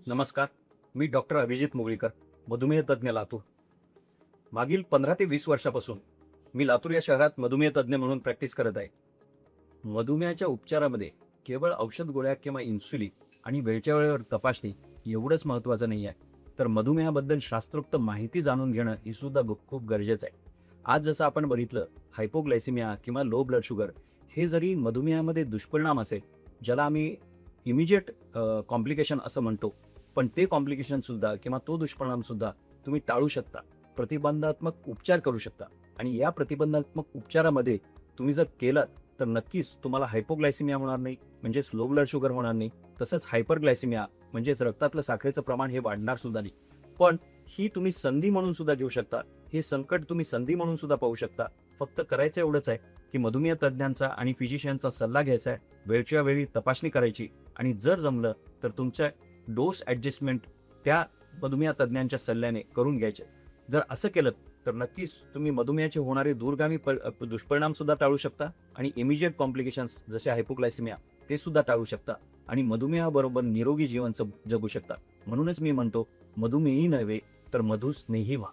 नमस्कार. मी डॉक्टर अभिजित मुगळीकर, मधुमेह तज्ज्ञ, लातूर. मागील 15 ते 20 वर्षापासून मी लातूर या शहरात मधुमेह तज्ज्ञ म्हणून प्रॅक्टिस करत आहे. मधुमेहाच्या उपचारामध्ये केवळ औषध गोळ्या किंवा इन्सुलिन आणि वेळच्या वेळेवर तपासणी एवढंच महत्त्वाचं नाही आहे, तर मधुमेहाबद्दल शास्त्रोक्त माहिती जाणून घेणं ही सुद्धा खूप गरजेचं आहे. आज जसं आपण बघितलं, हायपोग्लायसिमिया किंवा लो ब्लड शुगर हे जरी मधुमेहामध्ये दुष्परिणाम असेल, ज्याला आम्ही इमिजिएट कॉम्प्लिकेशन असं म्हणतो, पण ते कॉम्प्लिकेशनसुद्धा किंवा तो दुष्परिणामसुद्धा तुम्ही टाळू शकता. प्रतिबंधात्मक उपचार करू शकता आणि या प्रतिबंधात्मक उपचारामध्ये तुम्ही जर केलं तर नक्कीच तुम्हाला हायपोग्लायसिमिया होणार नाही, म्हणजेच लो ब्लड शुगर होणार नाही. तसंच हायपरग्लायसिमिया म्हणजेच रक्तातलं साखरेचं प्रमाण हे वाढणार सुद्धा नाही. पण ही तुम्ही संधी म्हणून सुद्धा घेऊ शकता. हे संकट तुम्ही संधी म्हणून सुद्धा पाहू शकता. फक्त करायचं एवढंच आहे की मधुमेह तज्ज्ञांचा आणि फिजिशियनचा सल्ला घ्यायचा आहे, वेळच्या वेळी तपासणी करायची आणि जर जमलं तर तुमच्या डोस ॲडजस्टमेंट त्या मधुमेह तज्ज्ञांच्या सल्ल्याने करून घ्यायचे. जर असं केलं तर नक्कीच तुम्ही मधुमेहाचे होणारे दूरगामी दुष्परिणामसुद्धा टाळू शकता आणि इमिजिएट कॉम्प्लिकेशन्स जसे हायपोग्लायसिमिया ते सुद्धा टाळू शकता आणि मधुमेहाबरोबर निरोगी जीवन जगू शकता. म्हणूनच मी म्हणतो, मधुमेही नव्हे तर मधुस्नेही व्हा.